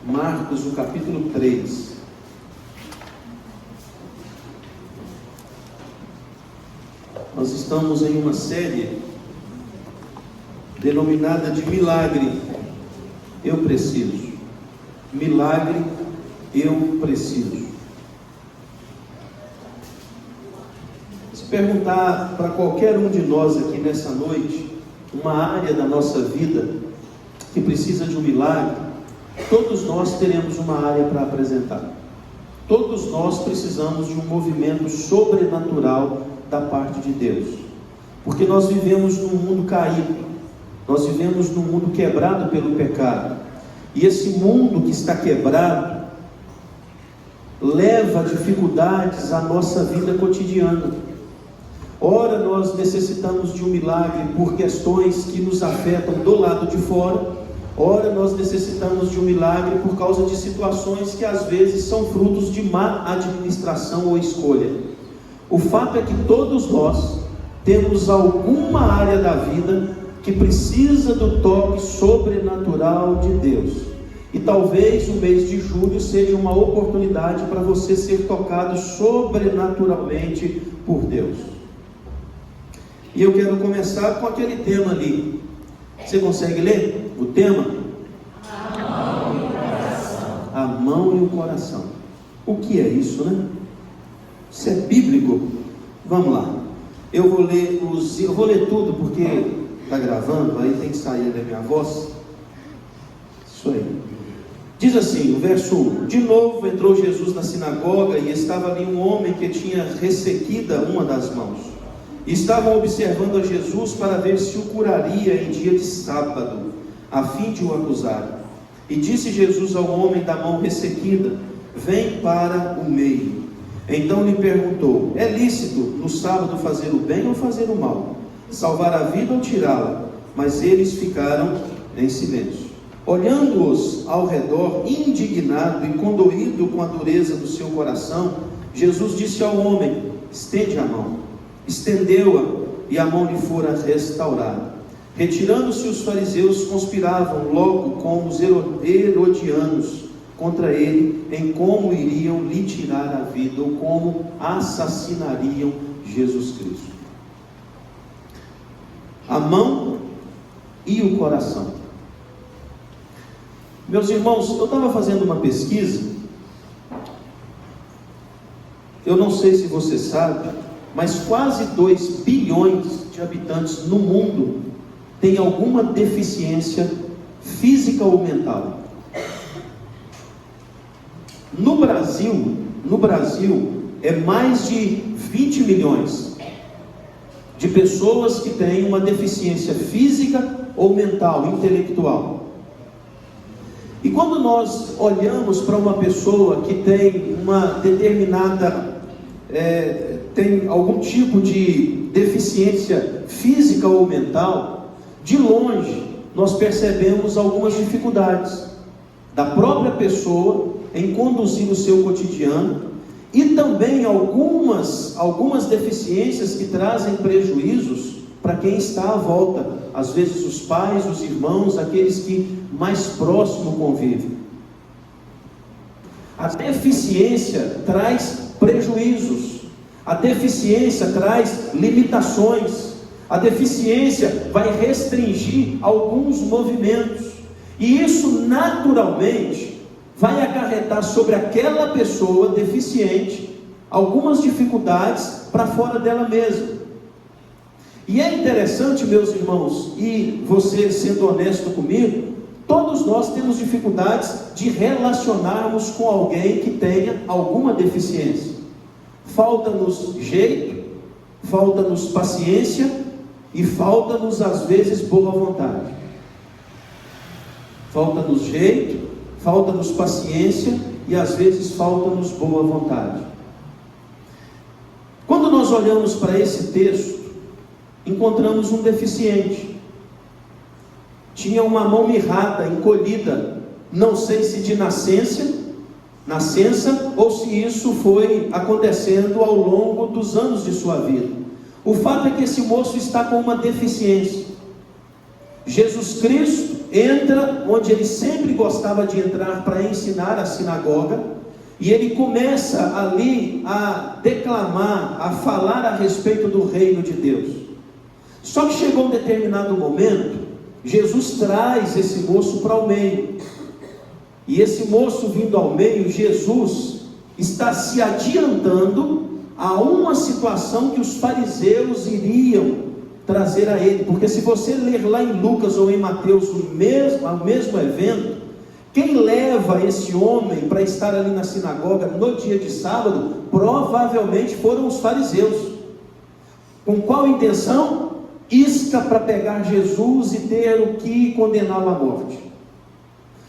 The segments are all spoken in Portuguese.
Marcos, o capítulo 3. Nós estamos em uma série denominada de Milagre, eu preciso. Milagre, eu preciso. Se perguntar para qualquer um de nós aqui nessa noite, uma área da nossa vida que precisa de um milagre, todos nós teremos uma área para apresentar. Todos nós precisamos de um movimento sobrenatural da parte de Deus, porque nós vivemos num mundo caído, nós vivemos num mundo quebrado pelo pecado, e esse mundo que está quebrado leva dificuldades à nossa vida cotidiana. Ora nós necessitamos de um milagre por questões que nos afetam do lado de fora, ora nós necessitamos de um milagre por causa de situações que às vezes são frutos de má administração ou escolha. O fato é que todos nós temos alguma área da vida que precisa do toque sobrenatural de Deus. E talvez o mês de julho seja uma oportunidade para você ser tocado sobrenaturalmente por Deus. E eu quero começar com aquele tema ali. Você consegue ler o tema? A mão e o coração. A mão e o coração. O que é isso, né? Isso é bíblico? Vamos lá. Eu vou ler tudo porque está gravando, aí tem que sair da minha voz. Isso aí. Diz assim, o verso 1: De novo entrou Jesus na sinagoga e estava ali um homem que tinha ressequida uma das mãos. E estavam observando a Jesus para ver se o curaria em dia de sábado, a fim de o acusar. E disse Jesus ao homem da mão ressequida: Vem para o meio. Então lhe perguntou: É lícito no sábado fazer o bem ou fazer o mal? Salvar a vida ou tirá-la? Mas eles ficaram em silêncio. Olhando-os ao redor, indignado e condoído com a dureza do seu coração, Jesus disse ao homem: Estende a mão. Estendeu-a e a mão lhe fora restaurada. Retirando-se os fariseus, conspiravam logo com os herodianos contra ele, em como iriam lhe tirar a vida, ou como assassinariam Jesus Cristo. A mão e o coração. Meus irmãos, eu estava fazendo uma pesquisa, eu não sei se você sabe, mas quase 2 bilhões de habitantes no mundo têm alguma deficiência física ou mental. No Brasil, é mais de 20 milhões de pessoas que têm uma deficiência física ou mental, intelectual. E quando nós olhamos para uma pessoa que tem uma determinada, tem algum tipo de deficiência física ou mental, de longe nós percebemos algumas dificuldades da própria pessoa em conduzir o seu cotidiano, e também algumas deficiências que trazem prejuízos para quem está à volta, às vezes os pais, os irmãos, aqueles que mais próximo convivem. A deficiência traz prejuízos, a deficiência traz limitações, a deficiência vai restringir alguns movimentos, e isso naturalmente vai acarretar sobre aquela pessoa deficiente algumas dificuldades para fora dela mesma. E é interessante, meus irmãos, e você sendo honesto comigo, todos nós temos dificuldades de relacionarmos com alguém que tenha alguma deficiência. Falta-nos jeito, falta-nos paciência e falta-nos às vezes boa vontade. Falta-nos jeito, falta-nos paciência e às vezes falta-nos boa vontade. Quando nós olhamos para esse texto, encontramos um deficiente. Tinha uma mão mirrada, encolhida, não sei se de nascença, ou se isso foi acontecendo ao longo dos anos de sua vida. O fato é que esse moço está com uma deficiência. Jesus Cristo, entra onde ele sempre gostava de entrar para ensinar, a sinagoga, e ele começa ali a declamar, a falar a respeito do reino de Deus. Só que chegou um determinado momento, Jesus traz esse moço para o meio, e esse moço vindo ao meio, Jesus está se adiantando a uma situação que os fariseus iriam trazer a ele, porque se você ler lá em Lucas ou em Mateus o mesmo evento, quem leva esse homem para estar ali na sinagoga no dia de sábado, provavelmente foram os fariseus. Com qual intenção? Isca para pegar Jesus e ter o que condená-lo à morte.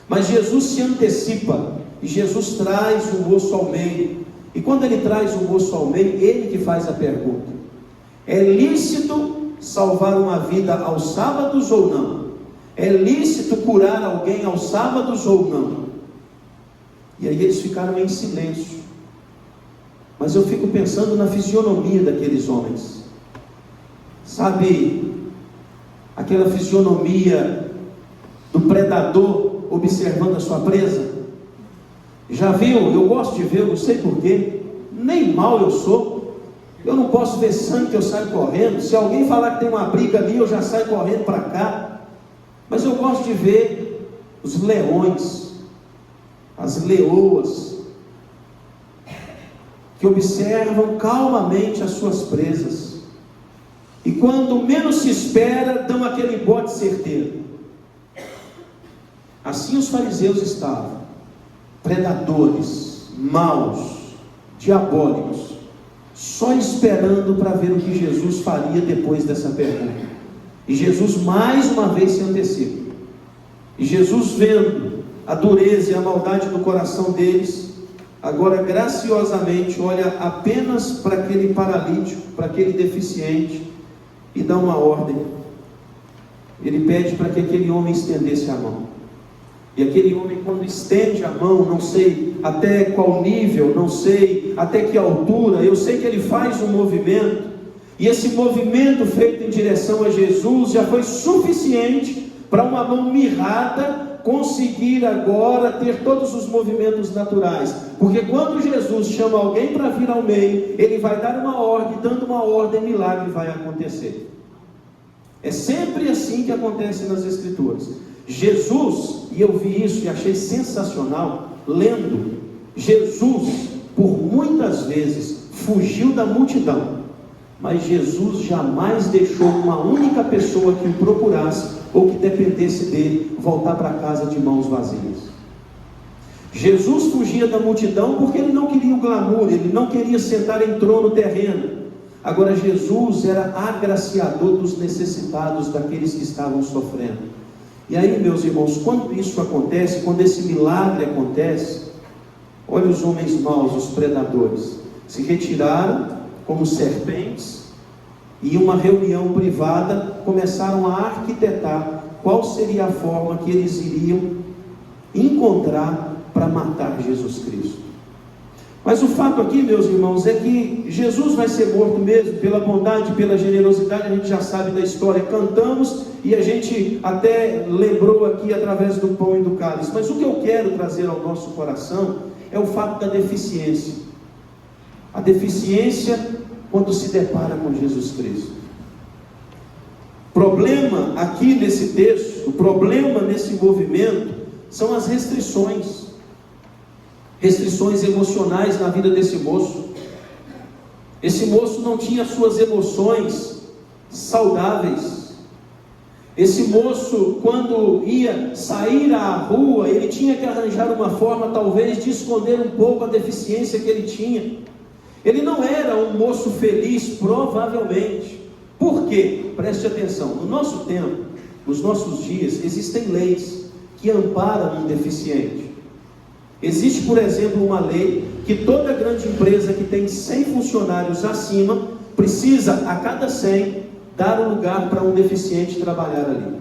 Mas Jesus se antecipa, e Jesus traz o moço ao meio, e quando ele traz o moço ao meio, ele que faz a pergunta: é lícito salvar uma vida aos sábados ou não? É lícito curar alguém aos sábados ou não? E aí eles ficaram em silêncio. Mas eu fico pensando na fisionomia daqueles homens. Sabe, aquela fisionomia do predador observando a sua presa? Já viu? Eu gosto de ver, eu não sei porquê, nem mal eu sou. Eu não posso ver sangue que eu saio correndo. Se alguém falar que tem uma briga ali, eu já saio correndo para cá. Mas eu gosto de ver os leões, as leoas, que observam calmamente as suas presas, e quando menos se espera, dão aquele bote certeiro. Assim os fariseus estavam, predadores, maus, diabólicos, só esperando para ver o que Jesus faria depois dessa pergunta. E Jesus mais uma vez se antecipa. E Jesus, vendo a dureza e a maldade do coração deles, agora graciosamente olha apenas para aquele paralítico, para aquele deficiente, e dá uma ordem. Ele pede para que aquele homem estendesse a mão. E aquele homem, quando estende a mão, não sei até qual nível, não sei até que altura, eu sei que ele faz um movimento, e esse movimento feito em direção a Jesus já foi suficiente para uma mão mirrada conseguir agora ter todos os movimentos naturais. Porque quando Jesus chama alguém para vir ao meio, ele vai dar uma ordem, dando uma ordem, milagre vai acontecer. É sempre assim que acontece nas Escrituras. Jesus, e eu vi isso e achei sensacional, lendo, Jesus, por muitas vezes, fugiu da multidão, mas Jesus jamais deixou uma única pessoa que o procurasse, ou que dependesse dele, voltar para casa de mãos vazias. Jesus fugia da multidão porque ele não queria o glamour, ele não queria sentar em trono terreno. Agora Jesus era agraciador dos necessitados, daqueles que estavam sofrendo. E aí, meus irmãos, quando isso acontece, quando esse milagre acontece, olha os homens maus, os predadores, se retiraram como serpentes, e em uma reunião privada começaram a arquitetar qual seria a forma que eles iriam encontrar para matar Jesus Cristo. Mas o fato aqui, meus irmãos, é que Jesus vai ser morto mesmo, pela bondade, pela generosidade. A gente já sabe da história, cantamos, e a gente até lembrou aqui através do pão e do cálice. Mas o que eu quero trazer ao nosso coração é o fato da deficiência. A deficiência quando se depara com Jesus Cristo. O problema aqui nesse texto, o problema nesse movimento, são as restrições emocionais na vida desse moço. Esse moço não tinha suas emoções saudáveis. Esse moço, quando ia sair à rua, ele tinha que arranjar uma forma, talvez, de esconder um pouco a deficiência que ele tinha. Ele não era um moço feliz, provavelmente. Por quê? Preste atenção. No nosso tempo, nos nossos dias, existem leis que amparam um deficiente. Existe, por exemplo, uma lei que toda grande empresa que tem 100 funcionários acima precisa, a cada 100, dar um lugar para um deficiente trabalhar ali.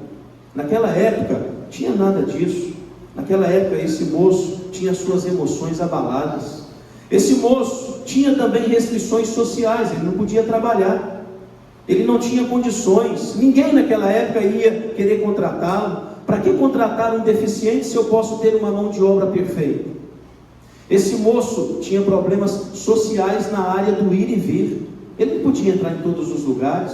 Naquela época, tinha nada disso. Naquela época, esse moço tinha suas emoções abaladas. Esse moço tinha também restrições sociais, ele não podia trabalhar, ele não tinha condições, ninguém naquela época ia querer contratá-lo. para que contratar um deficiente se eu posso ter uma mão de obra perfeita? Esse moço tinha problemas sociais na área do ir e vir. Ele não podia entrar em todos os lugares.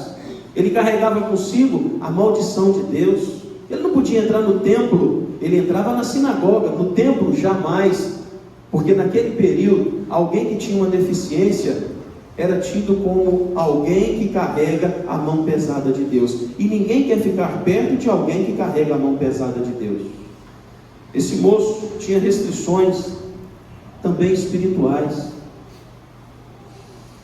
Ele carregava consigo a maldição de Deus. Ele não podia entrar no templo. Ele entrava na sinagoga, no templo jamais. Porque naquele período, alguém que tinha uma deficiência era tido como alguém que carrega a mão pesada de Deus. E ninguém quer ficar perto de alguém que carrega a mão pesada de Deus. Esse moço tinha restrições também espirituais.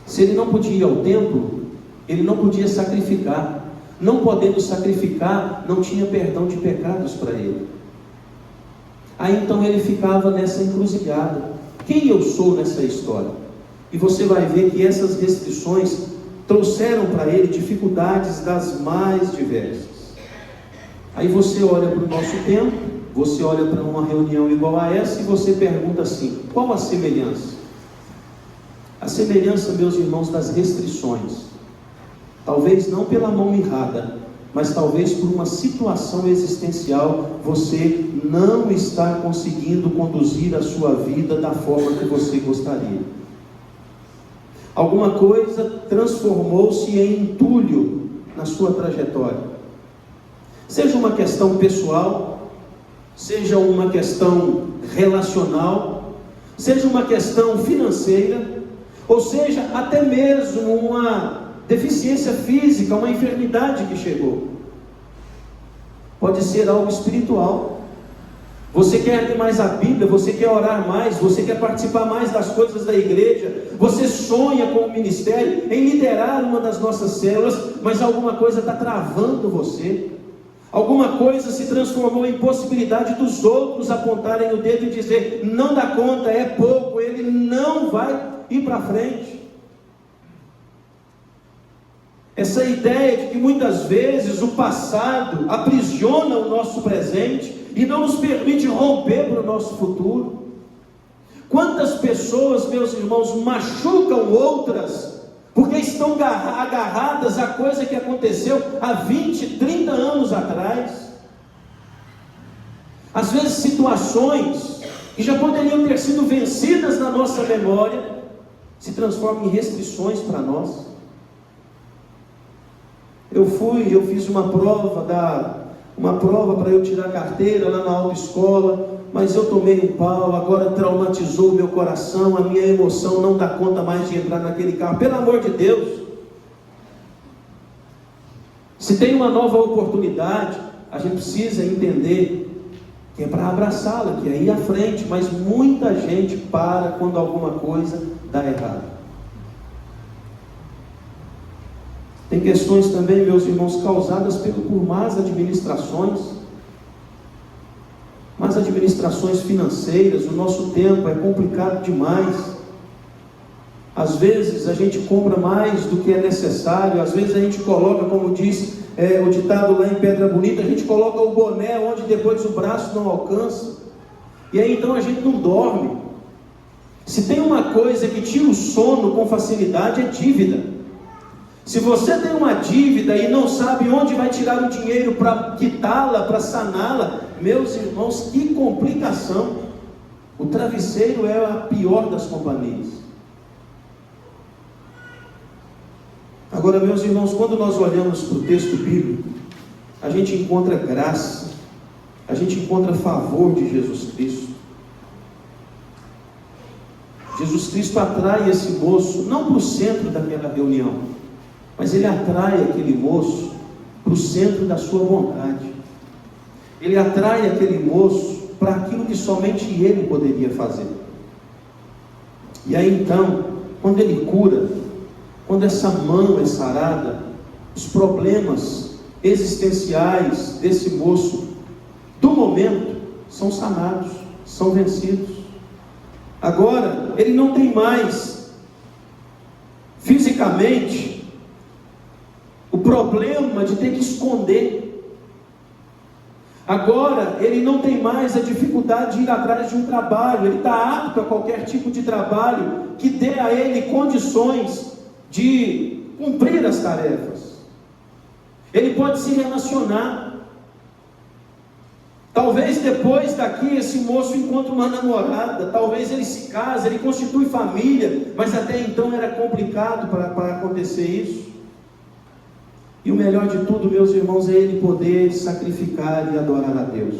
Se ele não podia ir ao templo, ele não podia sacrificar. Não podendo sacrificar, não tinha perdão de pecados para ele. Aí então ele ficava nessa encruzilhada. Quem eu sou nessa história? E você vai ver que essas restrições trouxeram para ele dificuldades das mais diversas. Aí você olha para o nosso tempo, você olha para uma reunião igual a essa e você pergunta assim: qual a semelhança? A semelhança, meus irmãos, das restrições. Talvez não pela mão mirrada, mas talvez por uma situação existencial, você não está conseguindo conduzir a sua vida da forma que você gostaria. Alguma coisa transformou-se em entulho na sua trajetória. Seja uma questão pessoal, seja uma questão relacional, seja uma questão financeira, ou seja, até mesmo uma deficiência física, uma enfermidade que chegou. Pode ser algo espiritual. Você quer ler mais a Bíblia, você quer orar mais, você quer participar mais das coisas da igreja, você sonha com o ministério, em liderar uma das nossas células, mas alguma coisa está travando você. Alguma coisa se transformou em possibilidade dos outros apontarem o dedo e dizer: não dá conta, é pouco, ele não vai ir para frente. Essa ideia de que muitas vezes o passado aprisiona o nosso presente e não nos permite romper para o nosso futuro. Quantas pessoas, meus irmãos, machucam outras porque estão agarradas a coisa que aconteceu há 20, 30 anos atrás. Às vezes situações que já poderiam ter sido vencidas na nossa memória se transformam em restrições para nós. Eu fiz uma prova para eu tirar carteira lá na autoescola, mas eu tomei um pau, agora traumatizou o meu coração, a minha emoção não dá conta mais de entrar naquele carro. Pelo amor de Deus, se tem uma nova oportunidade, a gente precisa entender que é para abraçá-la, que é ir à frente, mas muita gente para quando alguma coisa dá errado. Tem questões também, meus irmãos, causadas por más administrações financeiras. O nosso tempo é complicado demais. Às vezes a gente compra mais do que é necessário, às vezes a gente coloca, como diz o ditado lá em Pedra Bonita, a gente coloca o boné onde depois o braço não alcança, e aí então a gente não dorme. Se tem uma coisa que tira o sono com facilidade, é dívida. Se você tem uma dívida e não sabe onde vai tirar o dinheiro para quitá-la, para saná-la, meus irmãos, que complicação! O travesseiro é a pior das companhias. Agora, meus irmãos, quando nós olhamos para o texto bíblico, a gente encontra graça, a gente encontra favor de Jesus Cristo. Jesus Cristo atrai esse moço, não para o centro daquela reunião, mas ele atrai aquele moço para o centro da sua vontade. Ele atrai aquele moço para aquilo que somente ele poderia fazer. E aí então, quando ele cura, quando essa mão é sarada, os problemas existenciais desse moço, do momento, são sanados, são vencidos. Agora, ele não tem mais, fisicamente, o problema de ter que esconder. Agora, ele não tem mais a dificuldade de ir atrás de um trabalho. Ele está apto a qualquer tipo de trabalho que dê a ele condições de cumprir as tarefas. Ele pode se relacionar. Talvez depois daqui esse moço encontre uma namorada, talvez ele se case, ele constitui família, mas até então era complicado para acontecer isso. E o melhor de tudo, meus irmãos, é ele poder sacrificar e adorar a Deus.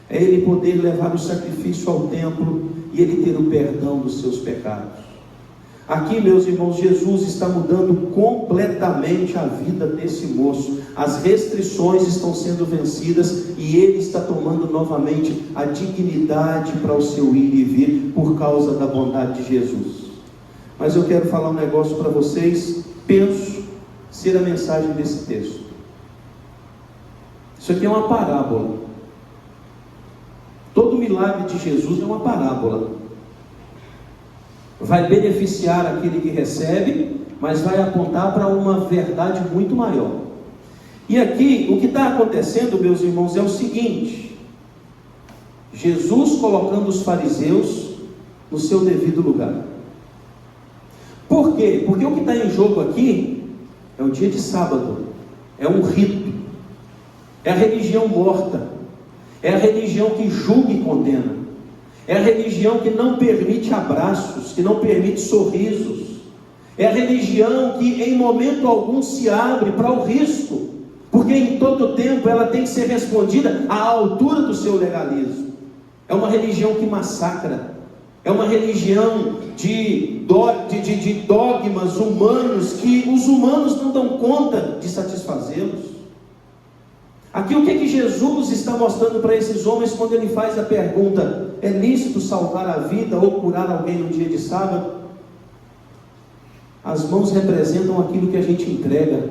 É ele poder levar o sacrifício ao templo e ele ter o perdão dos seus pecados. Aqui, meus irmãos, Jesus está mudando completamente a vida desse moço. As restrições estão sendo vencidas e ele está tomando novamente a dignidade para o seu ir e vir por causa da bondade de Jesus. Mas eu quero falar um negócio para vocês, penso ser a mensagem desse texto. Isso aqui é uma parábola. Todo milagre de Jesus é uma parábola. Vai beneficiar aquele que recebe, mas vai apontar para uma verdade muito maior. E aqui, o que está acontecendo, meus irmãos, é o seguinte: Jesus colocando os fariseus no seu devido lugar. Por quê? Porque o que está em jogo aqui é o dia de sábado, é um rito, é a religião morta, é a religião que julga e condena. É a religião que não permite abraços, que não permite sorrisos. É a religião que em momento algum se abre para o risco, porque em todo tempo ela tem que ser respondida à altura do seu legalismo. É uma religião que massacra. É uma religião de dogmas humanos que os humanos não dão conta de satisfazê-los. Aqui o que Jesus está mostrando para esses homens quando ele faz a pergunta: é lícito salvar a vida ou curar alguém no dia de sábado? As mãos representam aquilo que a gente entrega,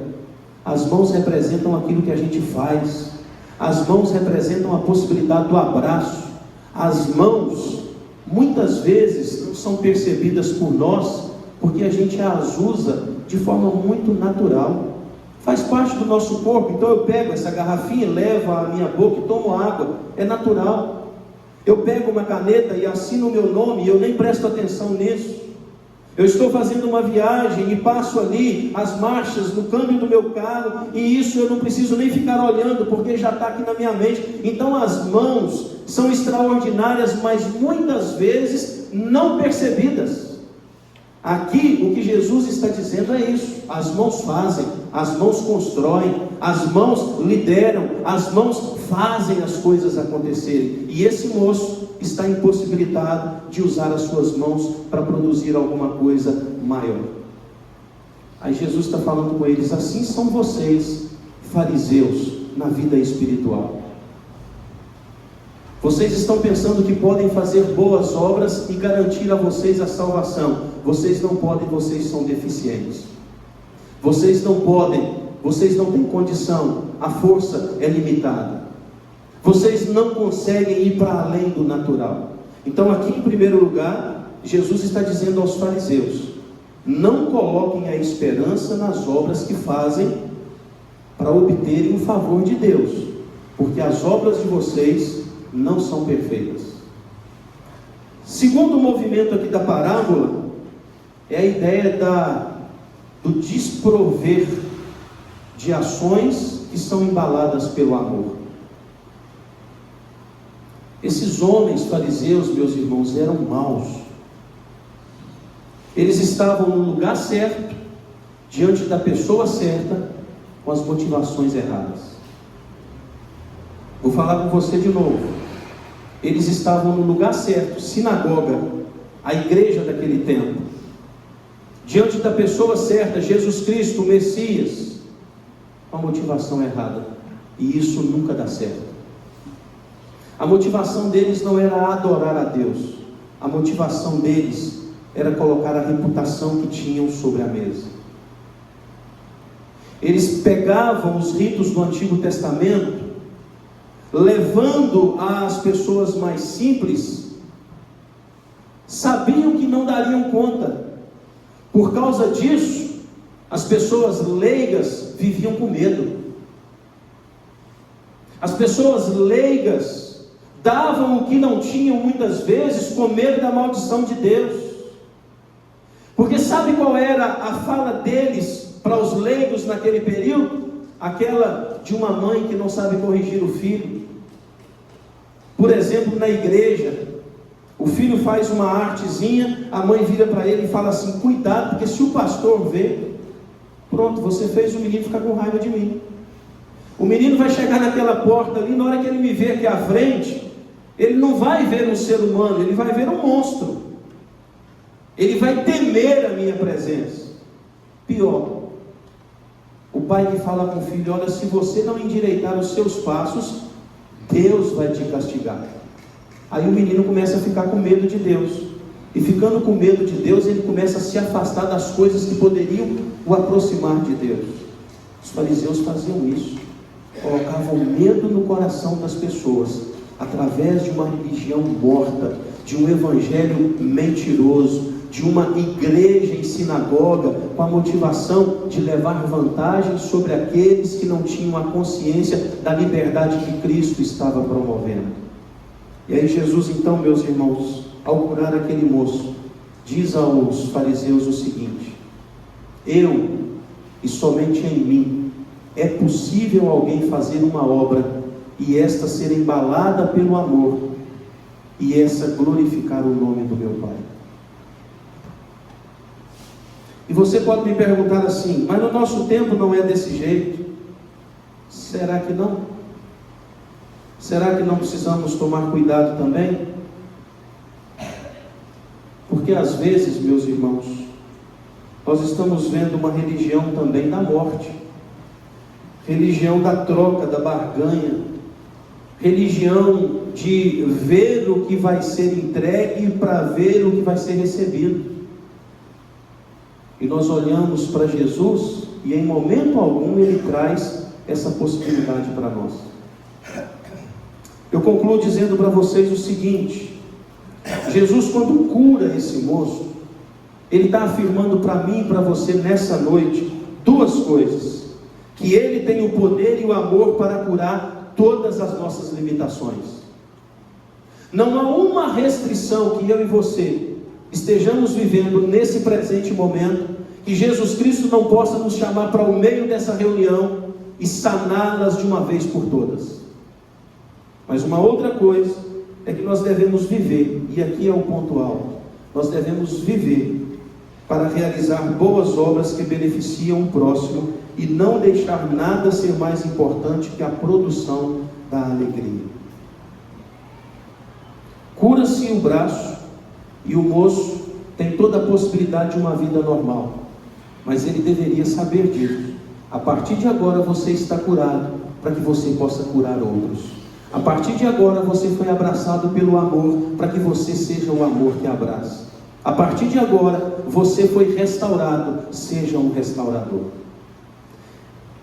as mãos representam aquilo que a gente faz, as mãos representam a possibilidade do abraço. As mãos muitas vezes não são percebidas por nós porque a gente as usa de forma muito natural. Faz parte do nosso corpo. Então eu pego essa garrafinha, levo à minha boca e tomo água. É natural. Eu pego uma caneta e assino o meu nome e eu nem presto atenção nisso. Eu estou fazendo uma viagem e passo ali as marchas no câmbio do meu carro, e isso eu não preciso nem ficar olhando, porque já está aqui na minha mente. Então as mãos são extraordinárias, mas muitas vezes não percebidas. Aqui o que Jesus está dizendo é isso: as mãos fazem, as mãos constroem, as mãos lideram, as mãos fazem as coisas acontecerem. E esse moço está impossibilitado de usar as suas mãos para produzir alguma coisa maior. Aí Jesus está falando com eles: assim são vocês, fariseus, na vida espiritual. Vocês estão pensando que podem fazer boas obras e garantir a vocês a salvação. Vocês não podem, vocês são deficientes. Vocês não podem, vocês não têm condição, a força é limitada. Vocês não conseguem ir para além do natural. Então aqui em primeiro lugar, Jesus está dizendo aos fariseus: não coloquem a esperança nas obras que fazem para obterem o favor de Deus, porque as obras de vocês não são perfeitas. Segundo movimento aqui da parábola é a ideia do desprover de ações que são embaladas pelo amor. Esses homens fariseus, meus irmãos, eram maus. Eles estavam no lugar certo, diante da pessoa certa, com as motivações erradas. Vou falar com você de novo. Eles estavam no lugar certo, sinagoga, a igreja daquele tempo, diante da pessoa certa, Jesus Cristo, o Messias, com a motivação errada. E isso nunca dá certo. A motivação deles não era adorar a Deus. A motivação deles era colocar a reputação que tinham sobre a mesa. Eles pegavam os ritos do Antigo Testamento, levando às pessoas mais simples, sabiam que não dariam conta. Por causa disso, as pessoas leigas viviam com medo. As pessoas leigas davam o que não tinham muitas vezes, com medo da maldição de Deus. Porque sabe qual era a fala deles para os leigos naquele período? Aquela de uma mãe que não sabe corrigir o filho. Por exemplo, na igreja, o filho faz uma artezinha, a mãe vira para ele e fala assim: cuidado, porque se o pastor ver, pronto, você fez o menino ficar com raiva de mim. O menino vai chegar naquela porta ali, na hora que ele me ver aqui à frente, ele não vai ver um ser humano, ele vai ver um monstro. Ele vai temer a minha presença. Pior, o pai que fala com o filho: olha, se você não endireitar os seus passos, Deus vai te castigar. Aí o menino começa a ficar com medo de Deus, e ficando com medo de Deus, ele começa a se afastar das coisas que poderiam o aproximar de Deus. Os fariseus faziam isso, colocavam medo no coração das pessoas, através de uma religião morta, de um evangelho mentiroso, de uma igreja em sinagoga, com a motivação de levar vantagem sobre aqueles que não tinham a consciência da liberdade que Cristo estava promovendo. E aí Jesus, então, meus irmãos, ao curar aquele moço, diz aos fariseus o seguinte: eu, e somente em mim, é possível alguém fazer uma obra, e esta ser embalada pelo amor, e essa glorificar o nome do meu Pai. E você pode me perguntar assim: mas no nosso tempo não é desse jeito? Será que não? Será que não precisamos tomar cuidado também? Porque às vezes, meus irmãos, nós estamos vendo uma religião também da morte, religião da troca, da barganha, religião de ver o que vai ser entregue para ver o que vai ser recebido. E nós olhamos para Jesus e em momento algum Ele traz essa possibilidade para nós. Eu concluo dizendo para vocês o seguinte: Jesus, quando cura esse moço, Ele está afirmando para mim e para você nessa noite duas coisas: que Ele tem o poder e o amor para curar todas as nossas limitações. Não há uma restrição que eu e você estejamos vivendo nesse presente momento que Jesus Cristo não possa nos chamar para o meio dessa reunião e saná-las de uma vez por todas. Mas uma outra coisa é que nós devemos viver, e aqui é o ponto alto: nós devemos viver para realizar boas obras que beneficiam o próximo e não deixar nada ser mais importante que a produção da alegria. Cura-se o braço e o moço tem toda a possibilidade de uma vida normal, mas ele deveria saber disso. A partir de agora você está curado para que você possa curar outros. A partir de agora você foi abraçado pelo amor para que você seja o amor que abraça. A partir de agora você foi restaurado, seja um restaurador.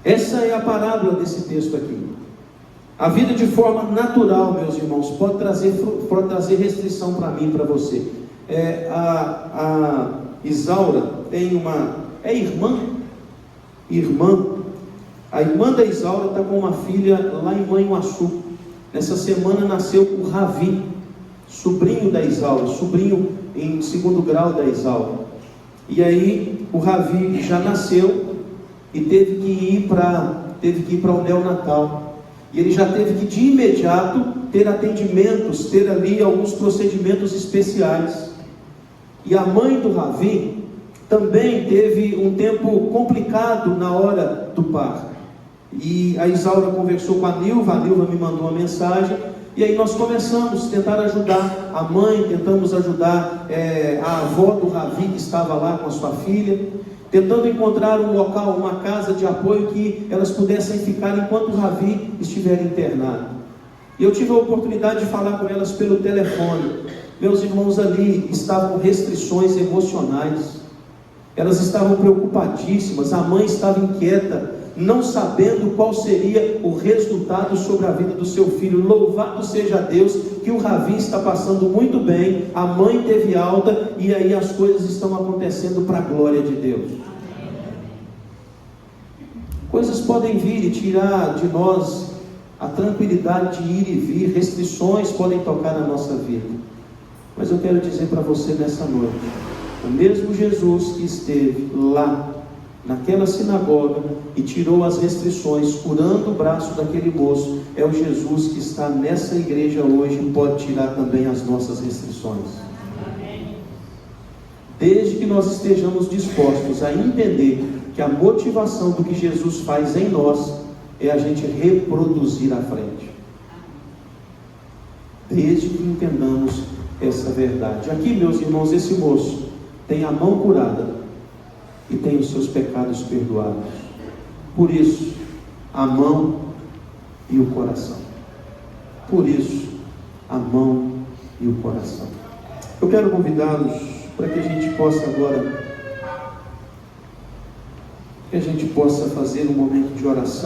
Essa é a parábola desse texto aqui. A vida de forma natural, meus irmãos, pode trazer restrição para mim e para você. A Isaura tem uma... é irmã? A irmã da Isaura está com uma filha lá em Manhuaçu. Nessa semana nasceu o Ravi, sobrinho da Isaura, sobrinho em 2º grau da Isaura. E aí o Ravi já nasceu e teve que ir para o neonatal. E ele já teve que de imediato ter atendimentos, ter ali alguns procedimentos especiais. E a mãe do Ravi também teve um tempo complicado na hora do parto. E a Isaura conversou com a Nilva me mandou uma mensagem, e aí nós começamos a tentar ajudar a mãe, tentamos ajudar a avó do Ravi que estava lá com a sua filha, tentando encontrar um local, uma casa de apoio que elas pudessem ficar enquanto o Ravi estiver internado. E eu tive a oportunidade de falar com elas pelo telefone. Meus irmãos, ali estavam restrições emocionais, elas estavam preocupadíssimas, a mãe estava inquieta, não sabendo qual seria o resultado sobre a vida do seu filho. Louvado seja Deus que o Ravi está passando muito bem, a mãe teve alta, e aí as coisas estão acontecendo para a glória de Deus. Coisas podem vir e tirar de nós a tranquilidade de ir e vir, restrições podem tocar na nossa vida, mas eu quero dizer para você nessa noite: o mesmo Jesus que esteve lá naquela sinagoga e tirou as restrições, curando o braço daquele moço, é o Jesus que está nessa igreja hoje e pode tirar também as nossas restrições. Desde que nós estejamos dispostos a entender que a motivação do que Jesus faz em nós é a gente reproduzir à frente. Desde que entendamos essa verdade. Aqui, meus irmãos, esse moço tem a mão curada e tem os seus pecados perdoados. Por isso, a mão e o coração. Por isso, a mão e o coração. Eu quero convidá-los para que a gente possa agora, fazer um momento de oração.